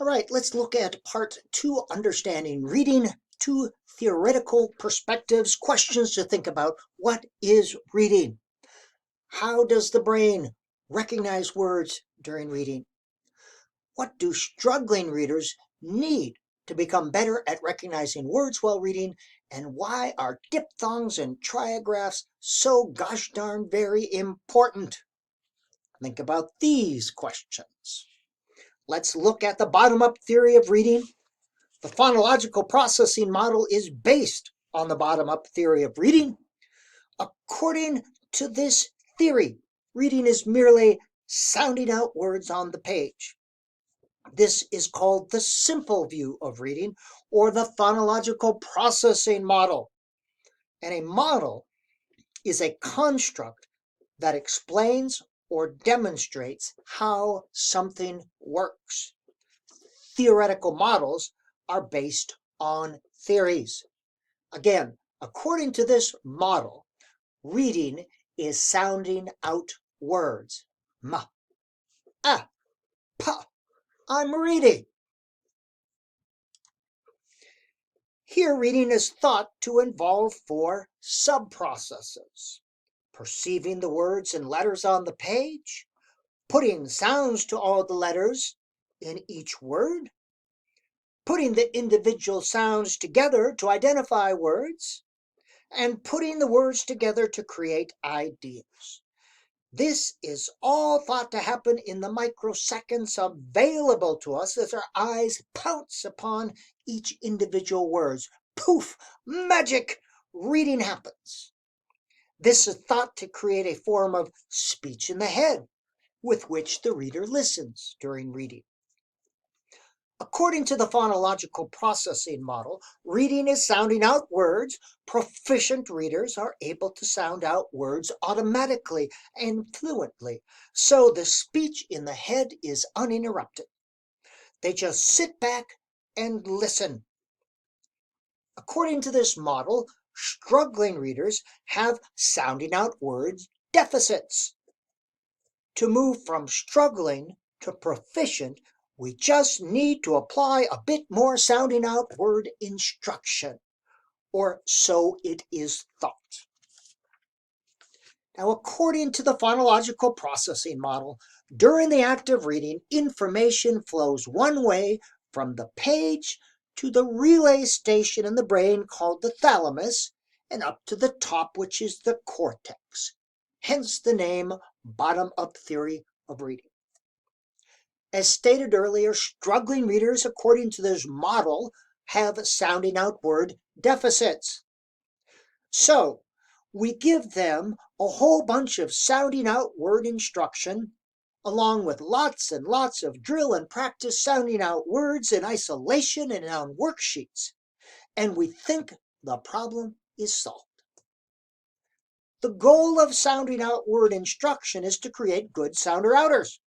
All right, let's look at part 2, understanding reading, 2 theoretical perspectives, questions to think about. What is reading? How does the brain recognize words during reading? What do struggling readers need to become better at recognizing words while reading? And why are diphthongs and trigraphs so gosh darn very important? Think about these questions. Let's look at the bottom-up theory of reading. The phonological processing model is based on the bottom-up theory of reading. According to this theory, reading is merely sounding out words on the page. This is called the simple view of reading, or the phonological processing model. And a model is a construct that explains or demonstrates how something works. Theoretical models are based on theories. Again, according to this model, reading is sounding out words. Ma, ah, pa, I'm reading. Here, reading is thought to involve 4 sub-processes: perceiving the words and letters on the page, putting sounds to all the letters in each word, putting the individual sounds together to identify words, and putting the words together to create ideas. This is all thought to happen in the microseconds available to us as our eyes pounce upon each individual word. Poof! Magic! Reading happens. This is thought to create a form of speech in the head with which the reader listens during reading. According to the phonological processing model, reading is sounding out words. Proficient readers are able to sound out words automatically and fluently, so the speech in the head is uninterrupted. They just sit back and listen. According to this model, struggling readers have sounding out words deficits. To move from struggling to proficient, we just need to apply a bit more sounding out word instruction, or so it is thought. Now, according to the phonological processing model, during the act of reading, information flows one way from the page to the relay station in the brain called the thalamus, and up to the top, which is the cortex. Hence the name bottom-up theory of reading. As stated earlier, struggling readers, according to this model, have sounding out word deficits. So, we give them a whole bunch of sounding out word instruction, along with lots and lots of drill and practice sounding out words in isolation and on worksheets, and we think the problem is solved. The goal of sounding out word instruction is to create good sounder-outers.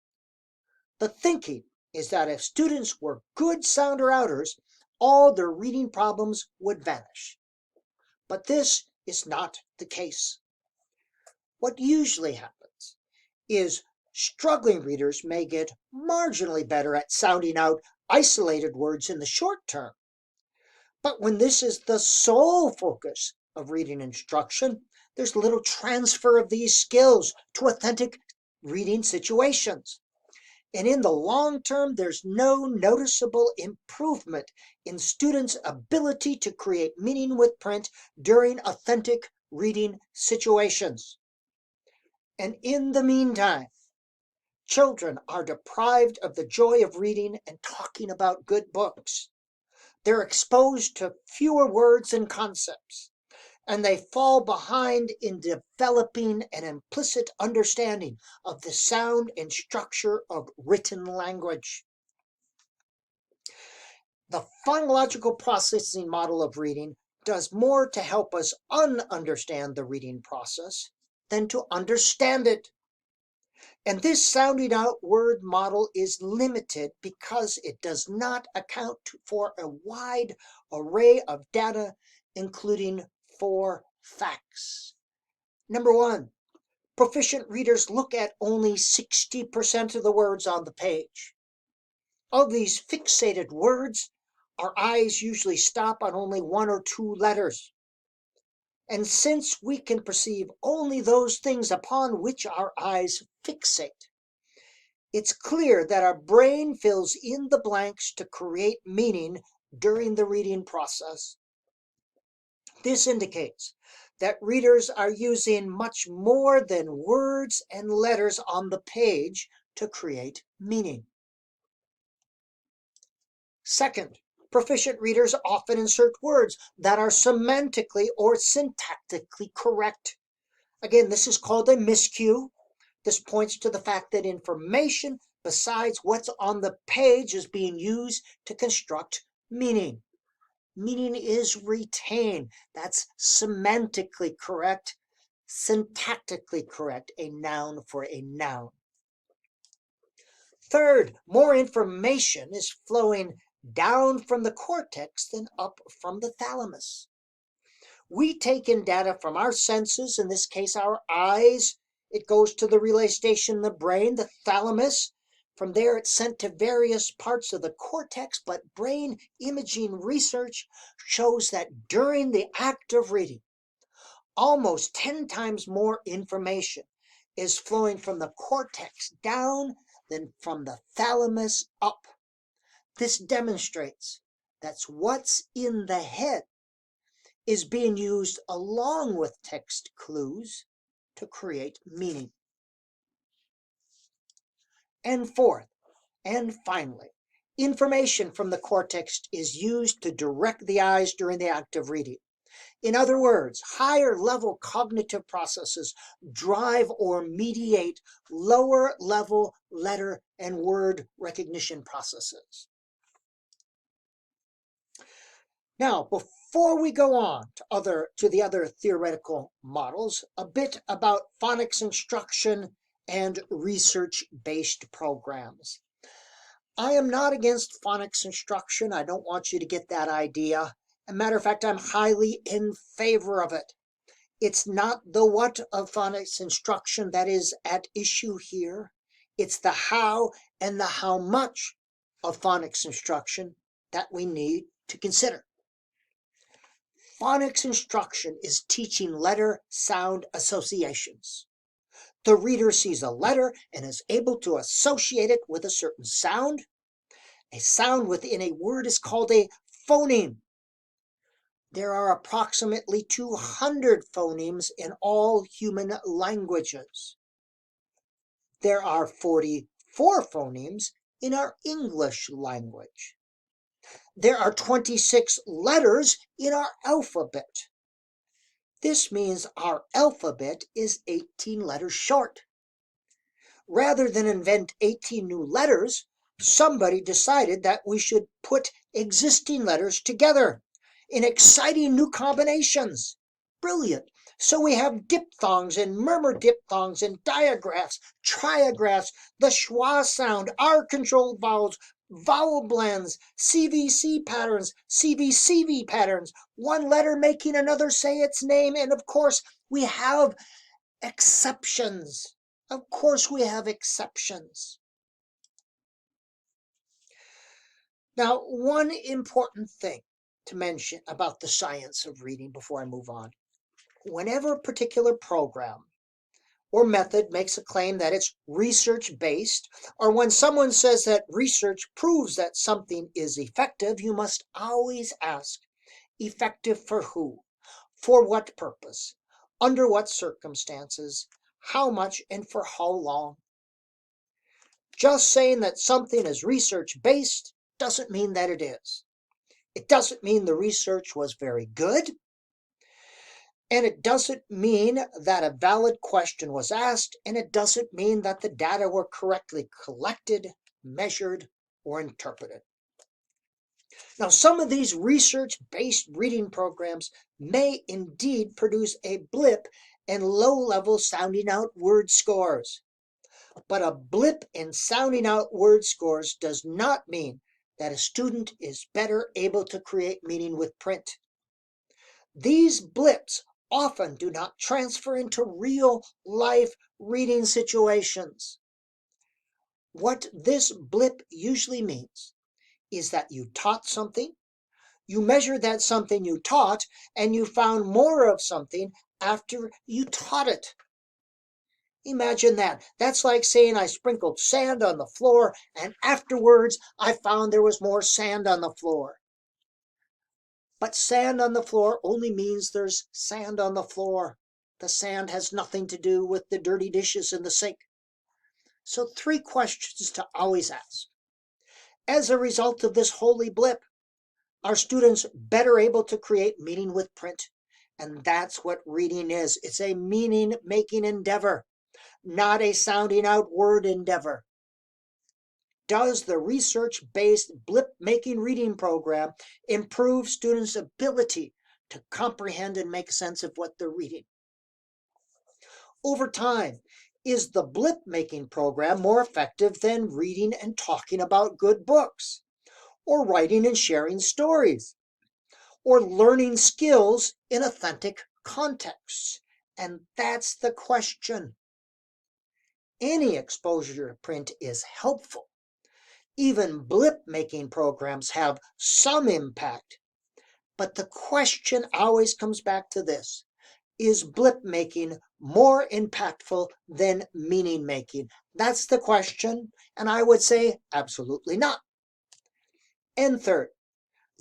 The thinking is that if students were good sounder-outers, all their reading problems would vanish. But this is not the case. What usually happens is struggling readers may get marginally better at sounding out isolated words in the short term. But when this is the sole focus of reading instruction, there's little transfer of these skills to authentic reading situations. And in the long term, there's no noticeable improvement in students' ability to create meaning with print during authentic reading situations. And in the meantime, children are deprived of the joy of reading and talking about good books. They're exposed to fewer words and concepts, and they fall behind in developing an implicit understanding of the sound and structure of written language. The phonological processing model of reading does more to help us understand the reading process than to understand it. And this sounding out word model is limited because it does not account for a wide array of data, including 4 facts. Number 1, proficient readers look at only 60% of the words on the page. Of these fixated words, our eyes usually stop on only one or two letters. And since we can perceive only those things upon which our eyes fixate, it's clear that our brain fills in the blanks to create meaning during the reading process. This indicates that readers are using much more than words and letters on the page to create meaning. Second, proficient readers often insert words that are semantically or syntactically correct. Again, this is called a miscue. This points to the fact that information besides what's on the page is being used to construct meaning. Meaning is retained. That's semantically correct, syntactically correct, a noun for a noun. Third, more information is flowing down from the cortex than up from the thalamus. We take in data from our senses, in this case our eyes. It goes to the relay station in the brain, the thalamus. From there it's sent to various parts of the cortex, but brain imaging research shows that during the act of reading, almost 10 times more information is flowing from the cortex down than from the thalamus up. This demonstrates that what's in the head is being used along with text clues to create meaning. And fourth, and finally, information from the cortex is used to direct the eyes during the act of reading. In other words, higher level cognitive processes drive or mediate lower level letter and word recognition processes. Now, before we go on to the other theoretical models, a bit about phonics instruction and research-based programs. I am not against phonics instruction. I don't want you to get that idea. As a matter of fact, I'm highly in favor of it. It's not the what of phonics instruction that is at issue here. It's the how and the how much of phonics instruction that we need to consider. Phonics instruction is teaching letter-sound associations. The reader sees a letter and is able to associate it with a certain sound. A sound within a word is called a phoneme. There are approximately 200 phonemes in all human languages. There are 44 phonemes in our English language. There are 26 letters in our alphabet. This means our alphabet is 18 letters short. Rather than invent 18 new letters, somebody decided that we should put existing letters together in exciting new combinations. Brilliant. So we have diphthongs and murmur diphthongs and digraphs, trigraphs, the schwa sound, R-controlled vowels, vowel blends, CVC patterns, CVCV patterns, one letter making another say its name, and of course we have exceptions. Of course we have exceptions. Now, one important thing to mention about the science of reading before I move on. Whenever a particular program or method makes a claim that it's research-based, or when someone says that research proves that something is effective, you must always ask, effective for who? For what purpose? Under what circumstances? How much and for how long? Just saying that something is research-based doesn't mean that it is. It doesn't mean the research was very good. And it doesn't mean that a valid question was asked, and it doesn't mean that the data were correctly collected, measured, or interpreted. Now, some of these research-based reading programs may indeed produce a blip in low-level sounding out word scores. But a blip in sounding out word scores does not mean that a student is better able to create meaning with print. These blips often do not transfer into real life reading situations. What this blip usually means is that you taught something, you measured that something you taught, and you found more of something after you taught it. Imagine that. That's like saying I sprinkled sand on the floor, and afterwards I found there was more sand on the floor. But sand on the floor only means there's sand on the floor. The sand has nothing to do with the dirty dishes in the sink. So 3 questions to always ask. As a result of this holy blip, are students better able to create meaning with print? And that's what reading is. It's a meaning-making endeavor, not a sounding out word endeavor. Does the research-based blip-making reading program improve students' ability to comprehend and make sense of what they're reading? Over time, is the blip-making program more effective than reading and talking about good books, or writing and sharing stories, or learning skills in authentic contexts? And that's the question. Any exposure to print is helpful. Even blip-making programs have some impact. But the question always comes back to this. Is blip-making more impactful than meaning-making? That's the question, and I would say absolutely not. And third,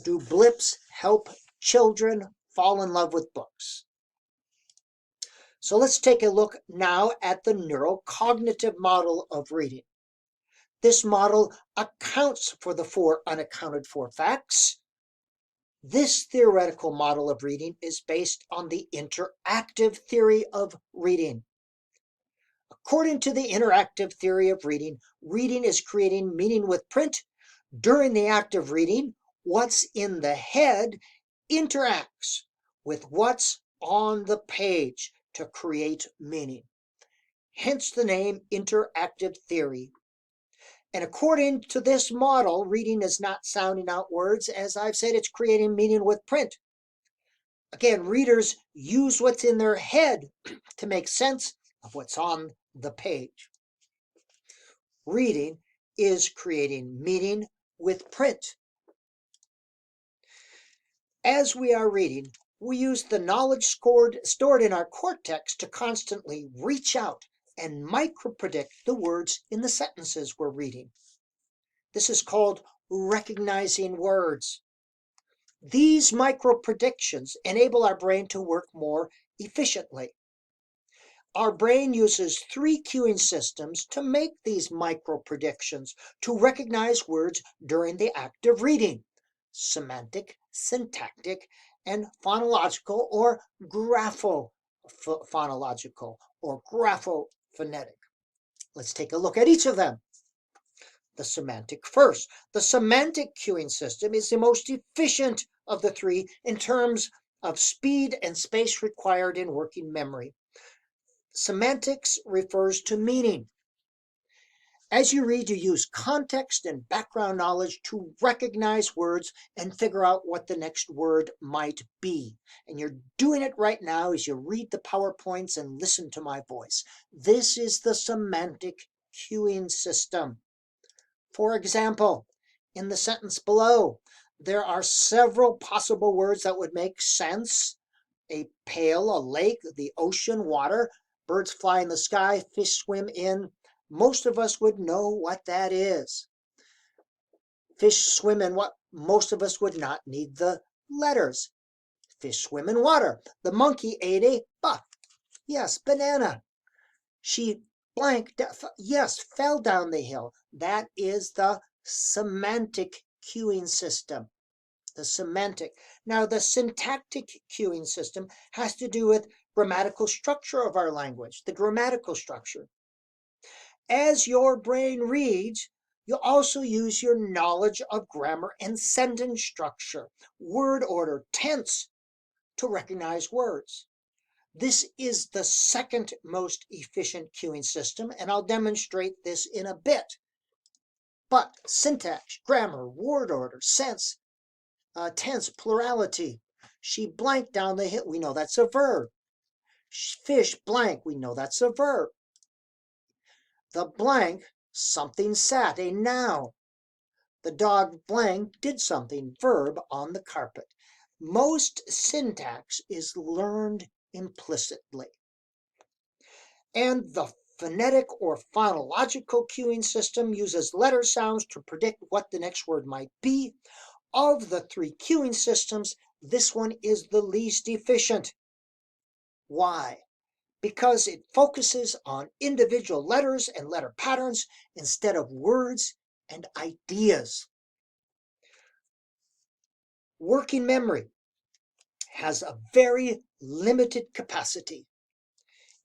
do blips help children fall in love with books? So let's take a look now at the neurocognitive model of reading. This model accounts for the 4 unaccounted for facts. This theoretical model of reading is based on the interactive theory of reading. According to the interactive theory of reading, reading is creating meaning with print. During the act of reading, what's in the head interacts with what's on the page to create meaning. Hence the name interactive theory. And according to this model, reading is not sounding out words. As I've said, it's creating meaning with print. Again, readers use what's in their head to make sense of what's on the page. Reading is creating meaning with print. As we are reading, we use the knowledge stored in our cortex to constantly reach out and micro-predict the words in the sentences we're reading. This is called recognizing words. These micro-predictions enable our brain to work more efficiently. Our brain uses 3 cueing systems to make these micro-predictions to recognize words during the act of reading: semantic, syntactic, and phonological or graphophonological or graphophonetic. Let's take a look at each of them. The semantic first. The semantic cueing system is the most efficient of the 3 in terms of speed and space required in working memory. Semantics refers to meaning. As you read, you use context and background knowledge to recognize words and figure out what the next word might be. And you're doing it right now as you read the PowerPoints and listen to my voice. This is the semantic cueing system. For example, in the sentence below, there are several possible words that would make sense: a pail, a lake, the ocean, water, birds fly in the sky, fish swim in. Most of us would know what that is. Fish swim in what? Most of us would not need the letters. Fish swim in water. The monkey ate a banana. She fell down the hill. That is the semantic cueing system. The semantic. Now, the syntactic cueing system has to do with grammatical structure of our language, the grammatical structure. As your brain reads, you also use your knowledge of grammar and sentence structure, word order, tense, to recognize words. This is the second most efficient cueing system, and I'll demonstrate this in a bit. But syntax, grammar, word order, sense, tense, plurality. She blanked down the hill. We know that's a verb. Fish blank. We know that's a verb. The blank Something sat, a noun. The dog blank did something, verb, on the carpet. Most syntax is learned implicitly. And the phonetic or phonological cueing system uses letter sounds to predict what the next word might be. Of the three cueing systems, this one is the least efficient. Why? Because it focuses on individual letters and letter patterns instead of words and ideas. Working memory has a very limited capacity.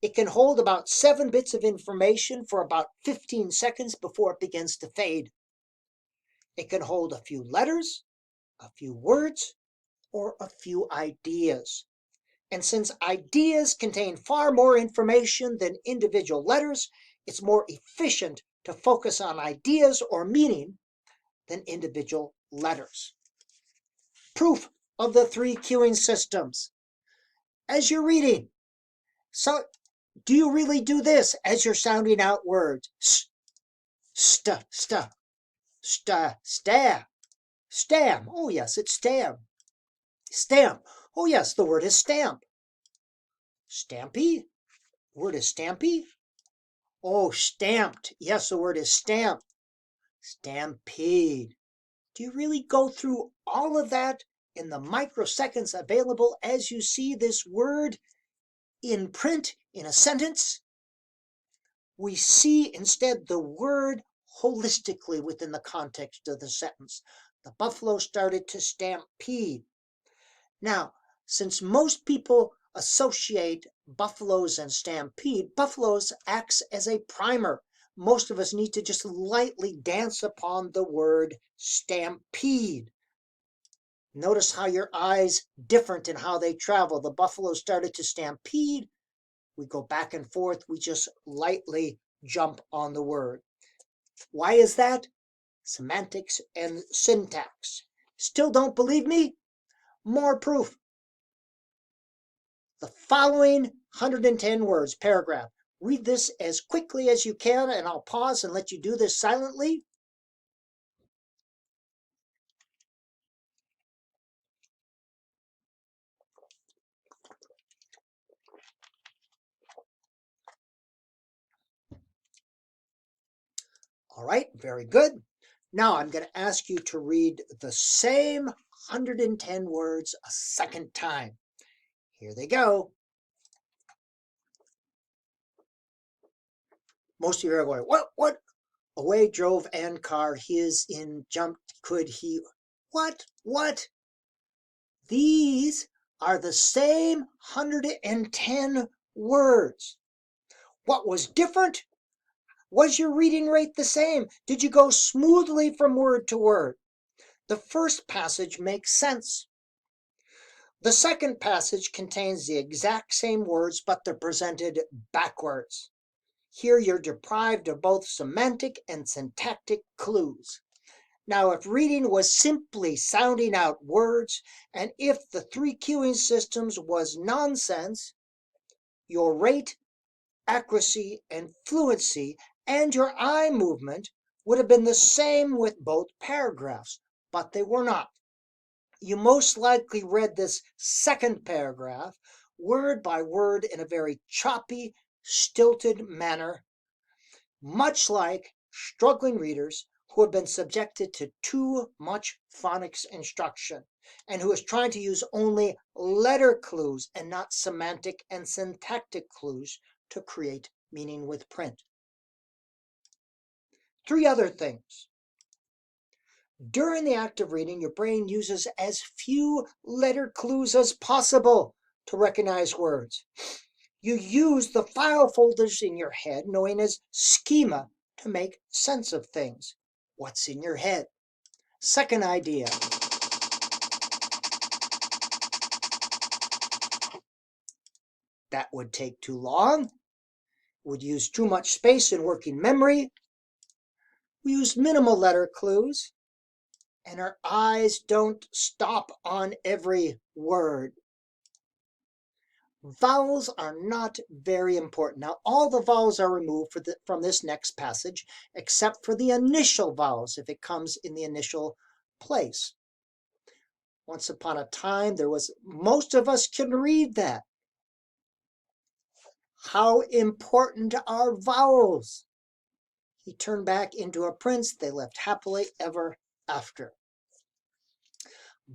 It can hold about 7 bits of information for about 15 seconds before it begins to fade. It can hold a few letters, a few words, or a few ideas. And since ideas contain far more information than individual letters, it's more efficient to focus on ideas or meaning than individual letters. Proof of the three cueing systems. As you're reading, so do you really do this as you're sounding out words? St, st, st, sta, stam. Oh yes, it's stam. Stamp. Oh yes, the word is stamp. Stampy. Word is stampy. Oh, stamped. Yes, the word is stamp. Stampede. Do you really go through all of that in the microseconds available as you see this word in print in a sentence? We see instead the word holistically within the context of the sentence. The buffalo started to stampede. Now, since most people associate buffaloes and stampede, buffaloes acts as a primer. Most of us need to just lightly dance upon the word stampede. Notice how your eyes different in how they travel. The buffalo started to stampede. We go back and forth. We just lightly jump on the word. Why is that? Semantics and syntax. Still don't believe me? More proof. The following 110 words, paragraph. Read this as quickly as you can, and I'll pause and let you do this silently. All right, very good. Now I'm going to ask you to read the same 110 words a second time. Here they go. Most of you are going, what? Away drove and car, his in jumped, could he? What? These are the same 110 words. What was different? Was your reading rate the same? Did you go smoothly from word to word? The first passage makes sense. The second passage contains the exact same words, but they're presented backwards. Here you're deprived of both semantic and syntactic clues. Now, if reading was simply sounding out words, and if the three cueing systems was nonsense, your rate, accuracy, and fluency, and your eye movement would have been the same with both paragraphs, but they were not. You most likely read this second paragraph word by word in a very choppy, stilted manner, much like struggling readers who have been subjected to too much phonics instruction and who is trying to use only letter clues and not semantic and syntactic clues to create meaning with print. 3 other things. During the act of reading, your brain uses as few letter clues as possible to recognize words. You use the file folders in your head, known as schema, to make sense of things. What's in your head? Second idea. That would take too long. Would use too much space in working memory. We use minimal letter clues. And our eyes don't stop on every word. Vowels are not very important. Now, all the vowels are removed from this next passage, except for the initial vowels, if it comes in the initial place. Once upon a time, most of us can read that. How important are vowels? He turned back into a prince. They lived happily ever after.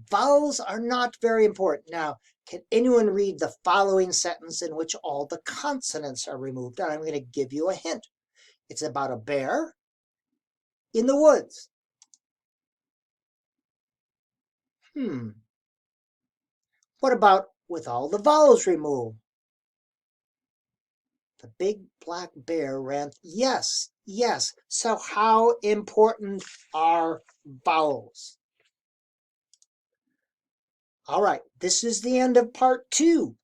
Vowels are not very important. Now, can anyone read the following sentence in which all the consonants are removed? And I'm going to give you a hint. It's about a bear in the woods. What about with all the vowels removed? The big black bear ran. Yes, yes. So how important are vowels? All right, this is the end of part 2